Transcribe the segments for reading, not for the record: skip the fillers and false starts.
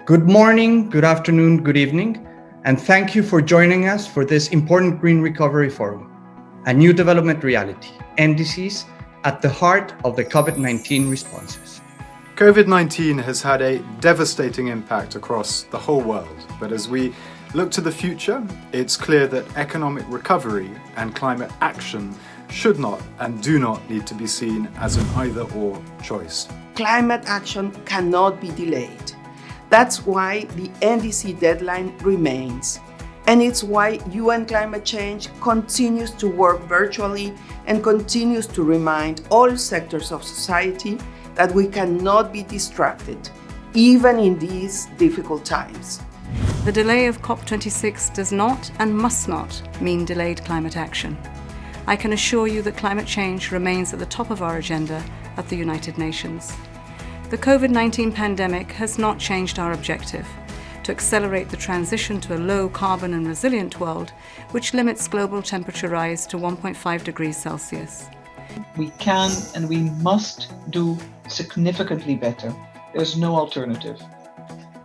Good morning, good afternoon, good evening, and thank you for joining us for this important Green Recovery Forum, a new development reality, NDCs, at the heart of the COVID-19 responses. COVID-19 has had a devastating impact across the whole world, but as we look to the future, it's clear that economic recovery and climate action should not and do not need to be seen as an either-or choice. Climate action cannot be delayed. That's why the NDC deadline remains. And it's why UN climate change continues to work virtually and continues to remind all sectors of society that we cannot be distracted, even in these difficult times. The delay of COP26 does not and must not mean delayed climate action. I can assure you that climate change remains at the top of our agenda at the United Nations. The COVID-19 pandemic has not changed our objective to accelerate the transition to a low carbon and resilient world, which limits global temperature rise to 1.5 degrees Celsius. We can and we must do significantly better. There's no alternative.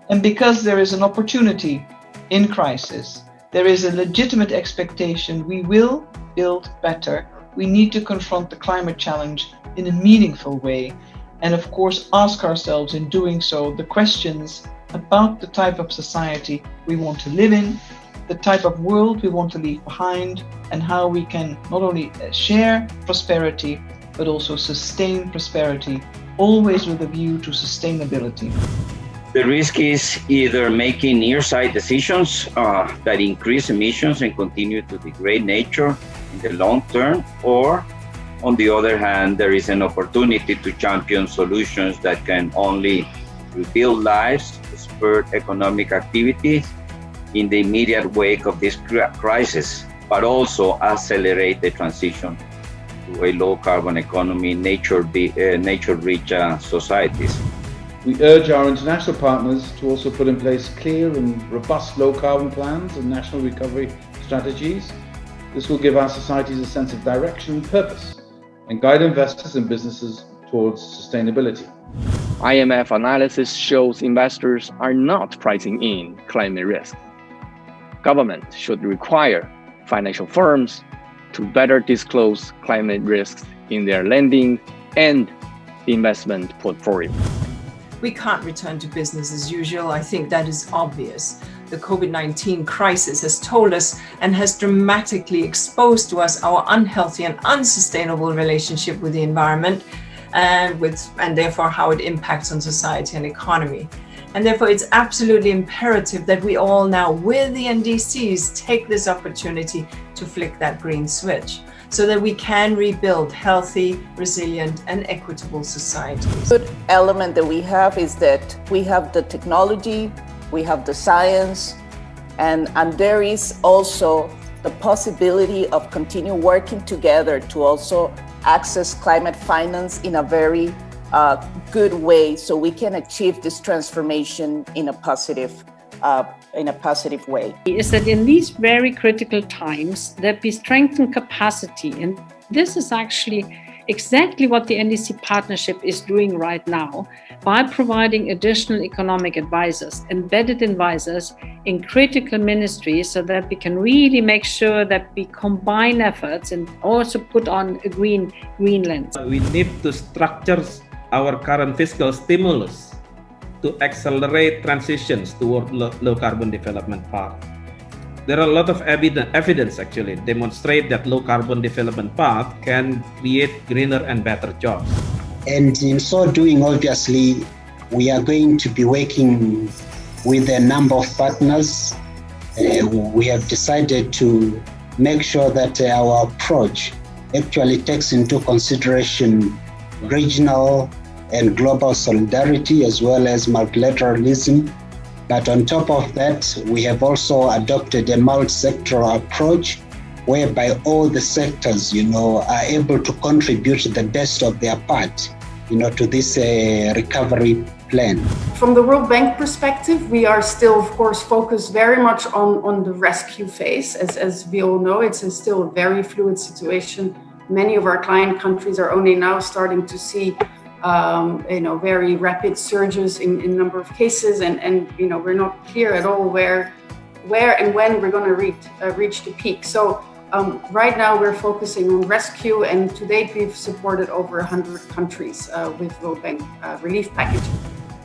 And because there is an opportunity in crisis, there is a legitimate expectation we will build better. We need to confront the climate challenge in a meaningful way. And of course, ask ourselves in doing so the questions about the type of society we want to live in, the type of world we want to leave behind, and how we can not only share prosperity, but also sustain prosperity, always with a view to sustainability. The risk is either making nearsighted decisions that increase emissions and continue to degrade nature in the long term, or on the other hand, there is an opportunity to champion solutions that can only rebuild lives, spur economic activity in the immediate wake of this crisis, but also accelerate the transition to a low-carbon economy, nature-rich societies. We urge our international partners to also put in place clear and robust low-carbon plans and national recovery strategies. This will give our societies a sense of direction and purpose, and guide investors and businesses towards sustainability. IMF analysis shows investors are not pricing in climate risk. Government should require financial firms to better disclose climate risks in their lending and investment portfolio. We can't return to business as usual. I think that is obvious. The COVID-19 crisis has told us and has dramatically exposed to us our unhealthy and unsustainable relationship with the environment and therefore how it impacts on society and economy. And therefore it's absolutely imperative that we all now, with the NDCs, take this opportunity to flick that green switch so that we can rebuild healthy, resilient and equitable societies. Good element that we have is that we have the technology, we have the science, and there is also the possibility of continue working together to also access climate finance in a very good way, so we can achieve this transformation in a positive way. Is that in these very critical times that we strengthen capacity, and this is actually exactly what the NDC Partnership is doing right now by providing additional economic advisors, embedded advisors in critical ministries, so that we can really make sure that we combine efforts and also put on a green lens. We need to structure our current fiscal stimulus to accelerate transitions toward low carbon development path. There are a lot of evidence actually demonstrate that low carbon development path can create greener and better jobs. And in so doing, obviously, we are going to be working with a number of partners. We have decided to make sure that our approach actually takes into consideration regional and global solidarity as well as multilateralism. But on top of that, we have also adopted a multi-sectoral approach whereby all the sectors, are able to contribute the best of their part, to this recovery plan. From the World Bank perspective, we are still, of course, focused very much on the rescue phase. As we all know, it's still a very fluid situation. Many of our client countries are only now starting to see very rapid surges in number of cases, and we're not clear at all where and when we're going to reach the peak. So right now we're focusing on rescue, and to date we've supported over 100 countries with World Bank relief packages.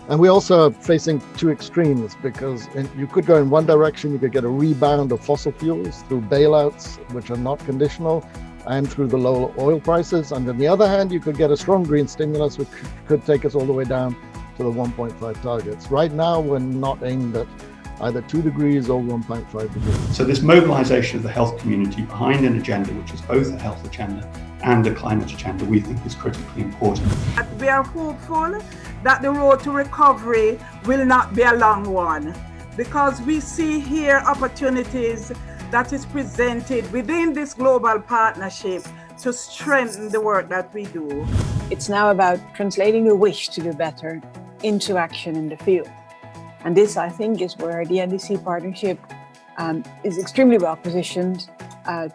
And we're also facing two extremes, because you could go in one direction, you could get a rebound of fossil fuels through bailouts, which are not conditional, and through the low oil prices. And on the other hand, you could get a strong green stimulus, which could take us all the way down to the 1.5 targets. Right now, we're not aimed at either 2 degrees or 1.5 degrees. So this mobilization of the health community behind an agenda, which is both a health agenda and a climate agenda, we think is critically important. We are hopeful that the road to recovery will not be a long one, because we see here opportunities that is presented within this global partnership to strengthen the work that we do. It's now about translating the wish to do better into action in the field. And this, I think, is where the NDC Partnership is extremely well positioned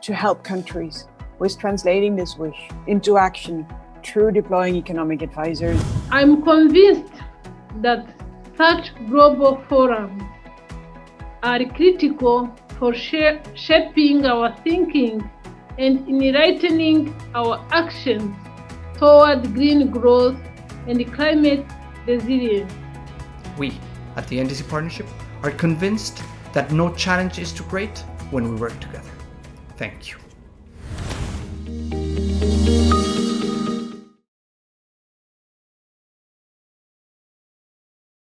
to help countries with translating this wish into action through deploying economic advisors. I'm convinced that such global forums are critical for shaping our thinking and enlightening our actions toward green growth and climate resilience. We, at the NDC Partnership, are convinced that no challenge is too great when we work together. Thank you.